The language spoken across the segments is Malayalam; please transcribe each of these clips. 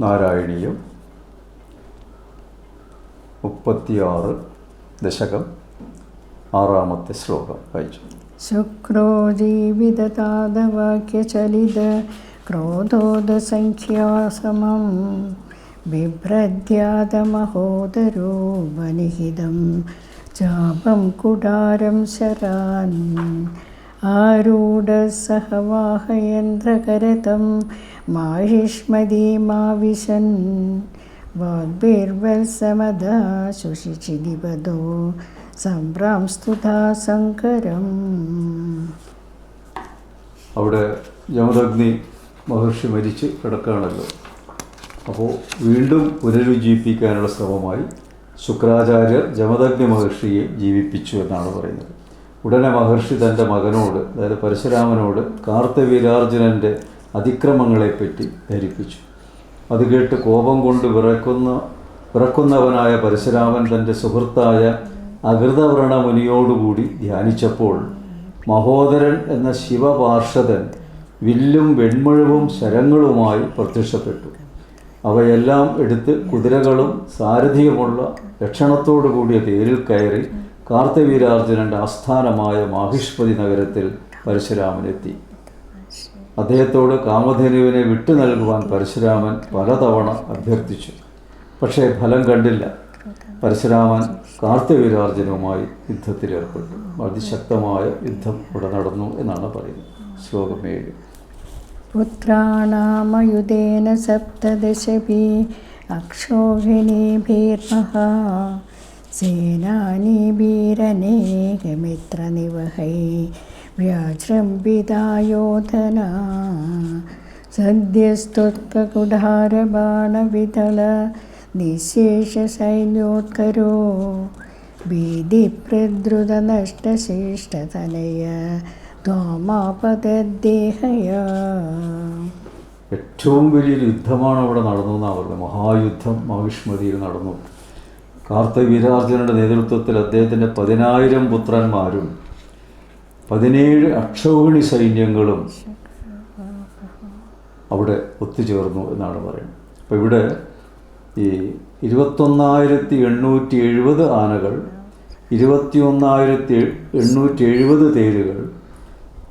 നാരായണീയം 36 ദശകം 6-ാമത്തെ ശ്ലോകം വായിച്ചു. ശുക്രോ ജീവിതതാദവാക്യചലിത ക്രോധോദസംഖ്യാസമം ബിഭ്രദ്യാതമഹോദരോ വനിഹിതം ചാപം കുടാരം ശരാൻ ആരൂഢസഹവാഹയന്ത്രകരതം മാഹിഷ്മദീമാവിശൻ വാഗ്ഭിർവത്സമദാ ശുഷിച്ചിനിപദോ സംഭ്രാംസ്തുതാ സങ്കരം. അവിടെ ജമദഗ്നി മഹർഷി മരിച്ച് കിടക്കുകയാണല്ലോ. അപ്പോൾ വീണ്ടും പുനരുജ്ജീവിപ്പിക്കാനുള്ള ശ്രമമായി ശുക്രാചാര്യർ ജമദഗ്നി മഹർഷിയെ ജീവിപ്പിച്ചു എന്നാണ് പറയുന്നത്. ഉടനെ മഹർഷി തൻ്റെ മകനോട്, അതായത് പരശുരാമനോട് കാർത്തവീരാർജുനൻ്റെ അതിക്രമങ്ങളെപ്പറ്റി ധരിപ്പിച്ചു. അത് കേട്ട് കോപം കൊണ്ട് വിറക്കുന്നവനായ പരശുരാമൻ തൻ്റെ സുഹൃത്തായ അകൃതവ്രണ മുനിയോടുകൂടി ധ്യാനിച്ചപ്പോൾ മഹോദരൻ എന്ന ശിവപാർഷദൻ വില്ലും വെൺമുഴവും ശരങ്ങളുമായി പ്രത്യക്ഷപ്പെട്ടു. അവയെല്ലാം എടുത്ത് കുതിരകളും സാരഥിയുമുള്ള ലക്ഷണത്തോടു കൂടിയ തേരിൽ കയറി കാർത്തവീരാർജുനൻ്റെ ആസ്ഥാനമായ മാഹിഷ്മതി നഗരത്തിൽ പരശുരാമനെത്തി. അദ്ദേഹത്തോട് കാമധേനുവിനെ വിട്ടു നൽകുവാൻ പരശുരാമൻ പലതവണ അഭ്യർത്ഥിച്ചു. പക്ഷേ ഫലം കണ്ടില്ല. പരശുരാമൻ കാർത്തവീരാർജുനുമായി യുദ്ധത്തിലേർപ്പെട്ടു. അതിശക്തമായ യുദ്ധം ഇവിടെ നടന്നു എന്നാണ് പറയുന്നത്. ശ്ലോകം 7. പുത്രാണാമയുധേന സപ്തദശഭി അക്ഷോഹിണീഭിർമഹാ സേനാനീഭിരനേകമിത്രനിവഹൈ വ്യാജൃംഭിതായോധനാ സദ്യസ്ത്വത്കുടാരബാണവിതള നിശേഷസൈന്യോത്കരോ ഭീതിപ്രദ്രുതനഷ്ടശേഷ്ടതനയ ത്വമാപതദ്ദേഹയ. ഏറ്റവും വലിയൊരു യുദ്ധമാണ് അവിടെ നടന്നു എന്നാണ് പറയുന്നത്. മഹായുദ്ധം മാഹിഷ്മതിയിൽ നടന്നു. കാർത്തവീരാർജുനൻ്റെ നേതൃത്വത്തിൽ അദ്ദേഹത്തിൻ്റെ 10,000 പുത്രന്മാരും 17 അക്ഷൗഹിണി സൈന്യങ്ങളും അവിടെ ഒത്തുചേർന്നു എന്നാണ് പറയുന്നത്. അപ്പോൾ ഇവിടെ ഈ 21,870 ആനകൾ, 21,870 തേരുകൾ,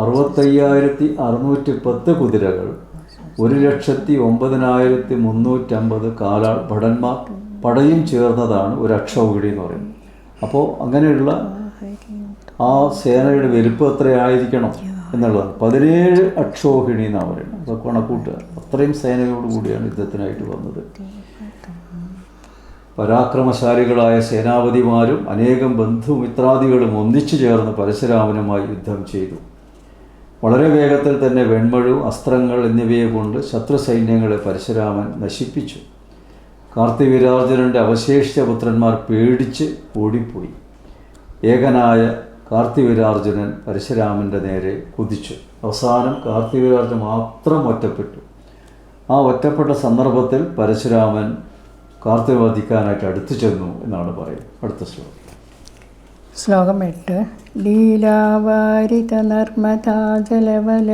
65,610 കുതിരകൾ, 1,09,350 കാലാൾ ഭടന്മാർ പടയും ചേർന്നതാണ് ഒരു അക്ഷൗഹിണി എന്ന് പറയുന്നത്. അപ്പോൾ അങ്ങനെയുള്ള ആ സേനയുടെ വലിപ്പം എത്രയായിരിക്കണം എന്നുള്ളതാണ്. 17 അക്ഷൗഹിണി എന്നാണ് പറയുന്നത്. അപ്പോൾ കണക്കൂട്ടുക, അത്രയും സേനയോടുകൂടിയാണ് യുദ്ധത്തിനായിട്ട് വന്നത്. പരാക്രമശാലികളായ സേനാപതിമാരും അനേകം ബന്ധുമിത്രാദികളും ഒന്നിച്ചു ചേർന്ന് പരശുരാമനുമായി യുദ്ധം ചെയ്തു. വളരെ വേഗത്തിൽ തന്നെ വെൺമഴു, അസ്ത്രങ്ങൾ എന്നിവയെ കൊണ്ട് ശത്രു സൈന്യങ്ങളെ പരശുരാമൻ നശിപ്പിച്ചു. കാർത്തിവീരാർജുനൻ്റെ അവശേഷിച്ച പുത്രന്മാർ പേടിച്ച് ഓടിപ്പോയി. ഏകനായ കാർത്തിവീരാർജുനൻ പരശുരാമൻ്റെ നേരെ കുതിച്ചു. അവസാനം കാർത്തിവീരാർജുനൻ മാത്രം ഒറ്റപ്പെട്ടു. ആ ഒറ്റപ്പെട്ട സന്ദർഭത്തിൽ പരശുരാമൻ കാർത്തിക വധിക്കാനായിട്ട് അടുത്തു ചെന്നു എന്നാണ് പറയുന്നത്. അടുത്ത ശ്ലോകം. ശ്ലോകം 8. ലീലാവാരിത നർമ്മദാ ജലവല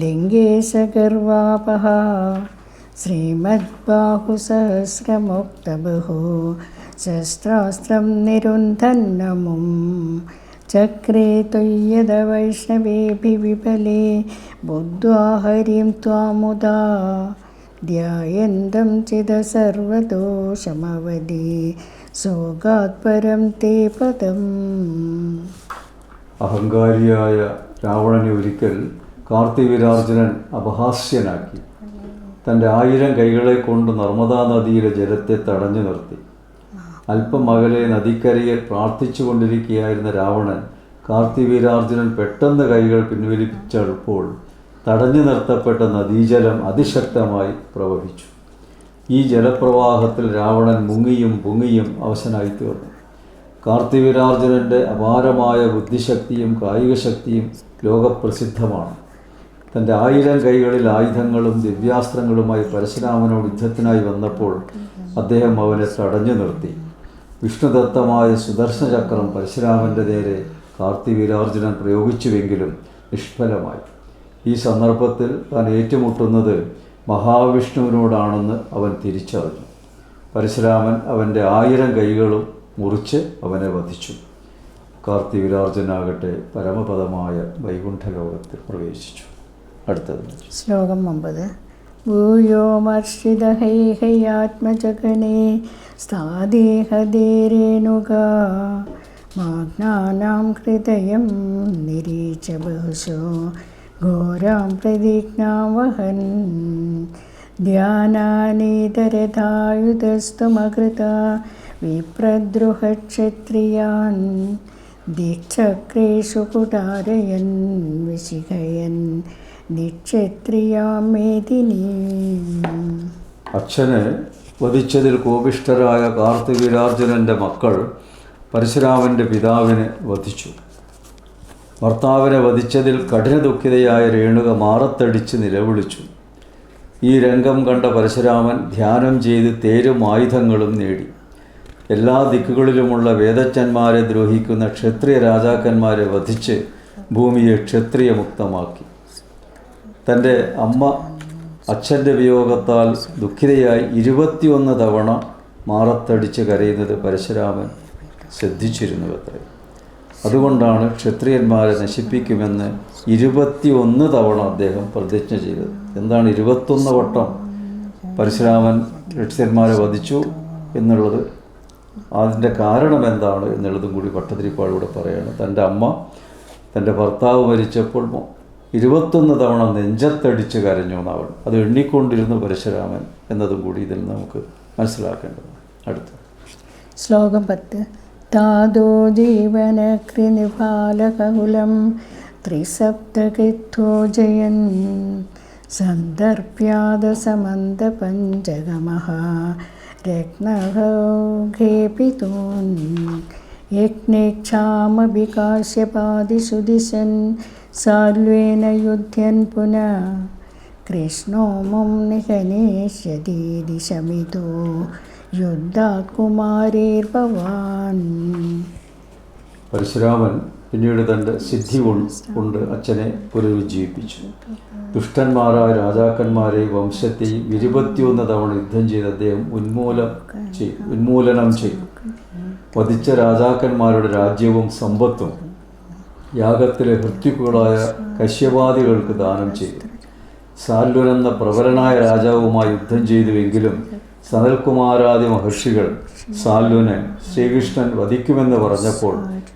ലിംഗേശഗർവാപഹ ശ്രീമദ്ബാഹുസഹസ്രമുക്തബഹു ശസ്ത്രാസ്ത്രം നിരുന്ധന്നമും ചക്രേ ത്വയ്യദ വൈഷ്ണവേഭിവിപലേ ബുദ്ധ്വാ ഹരിം ത്വാമുദാ ധ്യായന്തം ചിദ സർവദോഷമവധി സോഗാത്പരം തേ പദം. അഹങ്കാരിയായ രാവണനെ ഒരിക്കൽ കാർത്തിവീരാർജുനൻ അപഹാസ്യനാക്കി. തൻ്റെ 1000 കൈകളെ കൊണ്ട് നർമ്മദാ നദിയിലെ ജലത്തെ തടഞ്ഞു നിർത്തി. അല്പം അകലെ നദിക്കരയിൽ പ്രാർത്ഥിച്ചു കൊണ്ടിരിക്കുകയായിരുന്ന രാവണൻ കാർത്തിവീരാർജുനൻ പെട്ടെന്ന് കൈകൾ പിൻവലിച്ചപ്പോൾ തടഞ്ഞു നിർത്തപ്പെട്ട നദീജലം അതിശക്തമായി പ്രവഹിച്ചു. ഈ ജലപ്രവാഹത്തിൽ രാവണൻ മുങ്ങിയും പൊങ്ങിയും അവശനായി തീർന്നു. കാർത്തിവീരാർജുനൻ്റെ അപാരമായ ബുദ്ധിശക്തിയും കായികശക്തിയും ലോകപ്രസിദ്ധമാണ്. തൻ്റെ 1000 കൈകളിൽ ആയുധങ്ങളും ദിവ്യാസ്ത്രങ്ങളുമായി പരശുരാമനോട് യുദ്ധത്തിനായി വന്നപ്പോൾ അദ്ദേഹം അവനെ തടഞ്ഞു നിർത്തി. വിഷ്ണുദത്തമായ സുദർശന ചക്രം പരശുരാമൻ്റെ നേരെ കാർത്തിവീരാർജുനൻ പ്രയോഗിച്ചുവെങ്കിലും നിഷ്ഫലമായി. ഈ സന്ദർഭത്തിൽ താൻ ഏറ്റുമുട്ടുന്നത് മഹാവിഷ്ണുവിനോടാണെന്ന് അവൻ തിരിച്ചറിഞ്ഞു. പരശുരാമൻ അവൻ്റെ 1000 കൈകളും മുറിച്ച് അവനെ വധിച്ചു. കാർത്തിവീരാർജുനാകട്ടെ പരമപദമായ വൈകുണ്ഠലോകത്തിൽ പ്രവേശിച്ചു. അടുത്തത് ശ്ലോകം 9. ഭൂയോമർഷിതഹൈഹയാത്മജഗണേ സ്ഥാദേഹദേരേണുക മാഗ്നാനാം ഹൃദയം നിരീച്ച ബഹുശോ ഘോരാം പ്രതിജ്ഞാം വഹൻ ധ്യാനാനേതരഥായുധസ്തുമകൃത വിപ്രദ്രുഹക്ഷത്രിയാൻ ദിക്ചക്രേഷു കുടാരയൻ വിശിഖയൻ ദിക്ഷത്രിയാം മേദിനീം. അച്ഛനെ വധിച്ചതിൽ കോപിഷ്ഠരായ കാർത്തിവീരാർജുനൻ്റെ മക്കൾ പരശുരാമൻ്റെ പിതാവിനെ വധിച്ചു. ഭർത്താവിനെ വധിച്ചതിൽ കഠിന ദുഃഖിതയായ രേണുക മാറത്തടിച്ച് നിലവിളിച്ചു. ഈ രംഗം കണ്ട പരശുരാമൻ ധ്യാനം ചെയ്ത് തേരും ആയുധങ്ങളും നേടി. എല്ലാ ദിക്കുകളിലുമുള്ള വേദജ്ഞന്മാരെ ദ്രോഹിക്കുന്ന ക്ഷത്രിയ രാജാക്കന്മാരെ വധിച്ച് ഭൂമിയെ ക്ഷത്രിയമുക്തമാക്കി. തൻ്റെ അമ്മ അച്ഛൻ്റെ വിയോഗത്താൽ ദുഃഖിതയായി 21 തവണ മാറത്തടിച്ച് കരയുന്നത് പരശുരാമൻ ശ്രദ്ധിച്ചിരുന്നുവത്രേ. അതുകൊണ്ടാണ് ക്ഷത്രിയന്മാരെ നശിപ്പിക്കുമെന്ന് 21 തവണ അദ്ദേഹം പ്രതിജ്ഞ ചെയ്തത്. എന്താണ് 21 വട്ടം പരശുരാമൻ ക്ഷത്രിയന്മാരെ വധിച്ചു എന്നുള്ളത്? അതിൻ്റെ കാരണം എന്താണ് എന്നുള്ളതും കൂടി ഭട്ടതിരിപ്പാടിലൂടെ പറയുകയാണ്. തൻ്റെ അമ്മ തൻ്റെ ഭർത്താവ് മരിച്ചപ്പോൾ 21 തവണ നെഞ്ചത്തടിച്ച് കരഞ്ഞു എന്നവൾ അത് എണ്ണിക്കൊണ്ടിരുന്നു പരശുരാമൻ എന്നതും കൂടി ഇതിൽ നമുക്ക് മനസ്സിലാക്കേണ്ടത്. അടുത്ത ശ്ലോകം 10. താദോ ജീവനകൃനിപാലകുലം ത്രിസപ്തകൃത്വോ ജയൻ സന്ദർഭ്യാദസമന്തപഞ്ചകമഃ രത്നഹൗഘേപിതൂൻ യജ്ഞേക്ഷാമഭികാശ്യപാദിഷു ദിശൻ സാൽവേന യുധ്യൻ പുനഃ കൃഷ്ണോ മം നിഹനേഷ്യതീതി ശമിതോ യുദ്ധാത് കുമാരേർഭവാൻ. പരശുരാമൻ പിന്നീട് തൻ്റെ സിദ്ധി കൊണ്ട് അച്ഛനെ പുനരുജ്ജീവിപ്പിച്ചു. ദുഷ്ടന്മാരായ രാജാക്കന്മാരെയും വംശത്തെയും 21 തവണ യുദ്ധം ചെയ്ത് അദ്ദേഹം ഉന്മൂലനം ചെയ്തു. വധിച്ച രാജാക്കന്മാരുടെ രാജ്യവും സമ്പത്തും യാഗത്തിലെ ഹൃത്യുക്കളായ കശ്യപാദികൾക്ക് ദാനം ചെയ്തു. സാൽവൻ എന്ന പ്രബലനായ രാജാവുമായി യുദ്ധം ചെയ്തുവെങ്കിലും സനൽകുമാരാദി മഹർഷികൾ സാൽവനെ ശ്രീകൃഷ്ണൻ വധിക്കുമെന്ന് പറഞ്ഞപ്പോൾ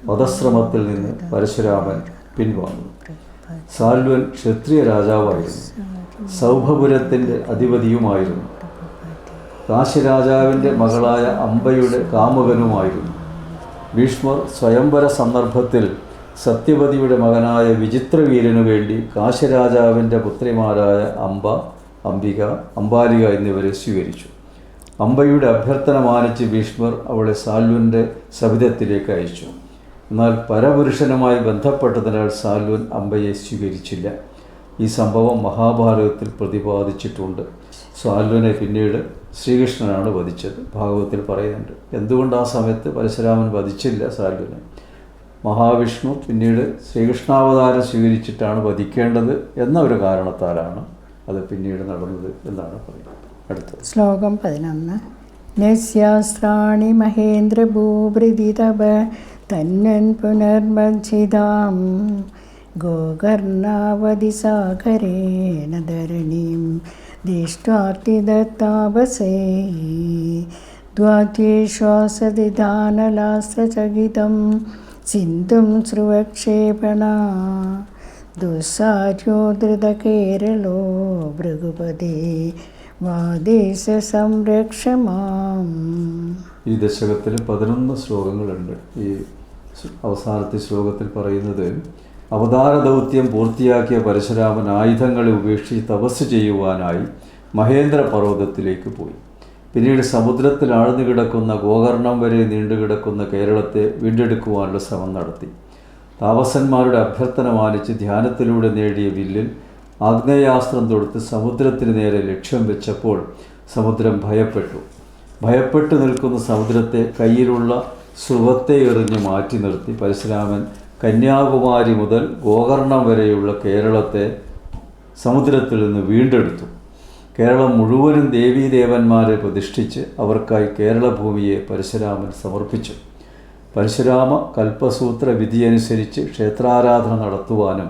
വധശ്രമത്തിൽ നിന്ന് പരശുരാമൻ പിൻവാങ്ങി. സാൽവൻ ക്ഷത്രിയ രാജാവായിരുന്നു. സൗഭപുരത്തിൻ്റെ അധിപതിയുമായിരുന്നു. കാശിരാജാവിൻ്റെ മകളായ അംബയുടെ കാമുകനുമായിരുന്നു. ഭീഷ്മർ സ്വയംവര സന്ദർഭത്തിൽ സത്യവതിയുടെ മകനായ വിചിത്രവീരനു വേണ്ടി കാശിരാജാവിൻ്റെ പുത്രിമാരായ അംബാലിക എന്നിവരെ സ്വീകരിച്ചു. അംബയുടെ അഭ്യർത്ഥന മാനിച്ച് ഭീഷ്മർ അവളെ സാൽവൻ്റെ സവിധത്തിലേക്ക് അയച്ചു. എന്നാൽ പരപുരുഷനുമായി ബന്ധപ്പെട്ടതിനാൽ സാൽവൻ അംബയെ സ്വീകരിച്ചില്ല. ഈ സംഭവം മഹാഭാരതത്തിൽ പ്രതിപാദിച്ചിട്ടുണ്ട്. സാൽവനെ പിന്നീട് ശ്രീകൃഷ്ണനാണ് വധിച്ചത്. ഭാഗവത്തിൽ പറയുന്നുണ്ട്. എന്തുകൊണ്ട് ആ സമയത്ത് പരശുരാമൻ വധിച്ചില്ല സാൽവനെ? മഹാവിഷ്ണു പിന്നീട് ശ്രീകൃഷ്ണാവതാരം സ്വീകരിച്ചിട്ടാണ് വധിക്കേണ്ടത് എന്ന ഒരു കാരണത്താലാണ് അത് പിന്നീട് നടന്നത് എന്നാണ് പറയുന്നത്. അടുത്തത് ശ്ലോകം 11. നസ്യാസ്ത്രാണി മഹേന്ദ്രഭൂഭൃതിതപ തന്നൻ പുനർമജ്ജിതാം ഗോകർണാവതി സാഗരേണ ധരണീം ദിഷ്ട്വാർത്തിദത്താപസേ ദ്വാദ്യേശ്വാസദിധാനലാസ്ത്രചകിതം സിന്ധും ശ്രുവക്ഷേപണ ദുസ്സാര്യോ ധൃതകേരളോ ഭൃഗുപതേ വാദേശ സംരക്ഷമാം. ഈ ദശകത്തിൽ 11 ശ്ലോകങ്ങളുണ്ട്. ഈ അവസാനത്തെ ശ്ലോകത്തിൽ പറയുന്നത് അവതാര ദൗത്യം പൂർത്തിയാക്കിയ പരശുരാമൻ ആയുധങ്ങളെ ഉപേക്ഷിച്ച് തപസ് ചെയ്യുവാനായി മഹേന്ദ്ര പർവ്വതത്തിലേക്ക് പോയി. പിന്നീട് സമുദ്രത്തിൽ ആഴ്ന്നു കിടക്കുന്ന ഗോകർണം വരെ നീണ്ടുകിടക്കുന്ന കേരളത്തെ വീണ്ടെടുക്കുവാനുള്ള ശ്രമം നടത്തി. താപസന്മാരുടെ അഭ്യർത്ഥന മാനിച്ച് ധ്യാനത്തിലൂടെ നേടിയ വില്ലിൽ ആഗ്നേയാസ്ത്രം തൊടുത്ത് സമുദ്രത്തിന് നേരെ ലക്ഷ്യം വെച്ചപ്പോൾ സമുദ്രം ഭയപ്പെട്ടു നിൽക്കുന്ന സമുദ്രത്തെ കയ്യിലുള്ള സുവത്തെ എറിഞ്ഞ് മാറ്റി നിർത്തി പരശുരാമൻ കന്യാകുമാരി മുതൽ ഗോകർണം വരെയുള്ള കേരളത്തെ സമുദ്രത്തിൽ നിന്ന് വീണ്ടെടുത്തു. കേരളം മുഴുവനും ദേവീദേവന്മാരെ പ്രതിഷ്ഠിച്ച് അവർക്കായി കേരളഭൂമിയെ പരശുരാമൻ സമർപ്പിച്ചു. പരശുരാമ കൽപ്പസൂത്ര വിധിയനുസരിച്ച് ക്ഷേത്രാരാധന നടത്തുവാനും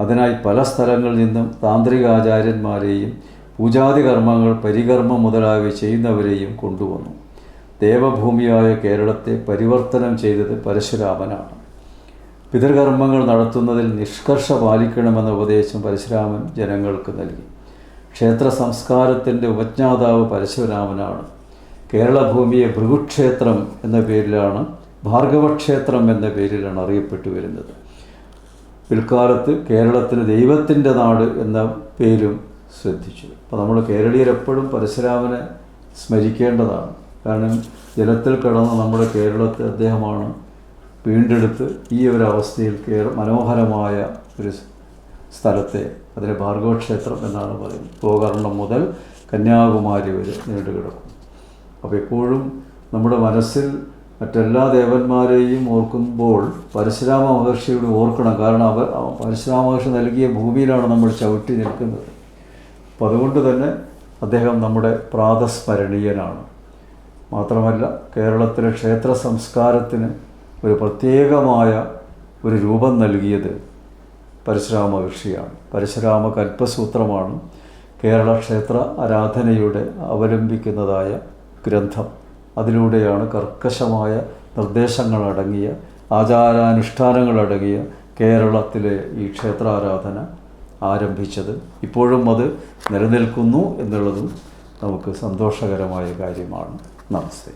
അതിനായി പല സ്ഥലങ്ങളിൽ നിന്നും താന്ത്രികാചാര്യന്മാരെയും പൂജാതി കർമ്മങ്ങൾ പരികർമ്മം മുതലായവ ചെയ്യുന്നവരെയും കൊണ്ടുവന്നു. ദേവഭൂമിയായ കേരളത്തെ പരിവർത്തനം ചെയ്തത് പരശുരാമനാണ്. പിതൃകർമ്മങ്ങൾ നടത്തുന്നതിൽ നിഷ്കർഷ പാലിക്കണമെന്ന ഉപദേശം പരശുരാമൻ ജനങ്ങൾക്ക് നൽകി. ക്ഷേത്ര സംസ്കാരത്തിൻ്റെ ഉപജ്ഞാതാവ് പരശുരാമനാണ്. കേരളഭൂമിയെ ഭൃഗുക്ഷേത്രം എന്ന പേരിലാണ്, ഭാർഗവക്ഷേത്രം എന്ന പേരിലാണ് അറിയപ്പെട്ടു വരുന്നത്. പിൽക്കാലത്ത് കേരളത്തിന് ദൈവത്തിൻ്റെ നാട് എന്ന പേരും ശ്രദ്ധിച്ചു. അപ്പോൾ നമ്മൾ കേരളീയരെപ്പോഴും പരശുരാമനെ സ്മരിക്കേണ്ടതാണ്. കാരണം ജലത്തിൽ കിടന്ന നമ്മുടെ കേരളത്തെ അദ്ദേഹമാണ് വീണ്ടെടുത്ത് ഈ ഒരു അവസ്ഥയിൽ മനോഹരമായ ഒരു സ്ഥലത്തെ, അതിന് ഭാർഗവക്ഷേത്രം എന്നാണ് പറയുന്നത്. ഗോകർണം മുതൽ കന്യാകുമാരി വരെ നീണ്ടുകിടക്കും. അപ്പോൾ എപ്പോഴും നമ്മുടെ മനസ്സിൽ മറ്റെല്ലാ ദേവന്മാരെയും ഓർക്കുമ്പോൾ പരശുരാമ മഹർഷിയോട് ഓർക്കണം. കാരണം പരശുരാമ മഹർഷി നൽകിയ ഭൂമിയിലാണ് നമ്മൾ ചവിട്ടി നിൽക്കുന്നത്. അപ്പോൾ അതുകൊണ്ട് തന്നെ അദ്ദേഹം നമ്മുടെ പ്രാതസ്മരണീയനാണ്. മാത്രമല്ല കേരളത്തിലെ ക്ഷേത്ര സംസ്കാരത്തിന് ഒരു പ്രത്യേകമായ ഒരു രൂപം നൽകിയത് പരശുരാമ മഹർഷിയാണ്. പരശുരാമ കൽപ്പസൂത്രമാണ് കേരള ക്ഷേത്ര ആരാധനയുടെ അവലംബിക്കുന്നതായ ഗ്രന്ഥം. അതിലൂടെയാണ് കർക്കശമായ നിർദ്ദേശങ്ങളടങ്ങിയ ആചാരാനുഷ്ഠാനങ്ങളടങ്ങിയ കേരളത്തിലെ ഈ ക്ഷേത്രാരാധന ആരംഭിച്ചത്. ഇപ്പോഴും അത് നിലനിൽക്കുന്നു എന്നുള്ളതും നമുക്ക് സന്തോഷകരമായ കാര്യമാണ്. നമസ്തേ.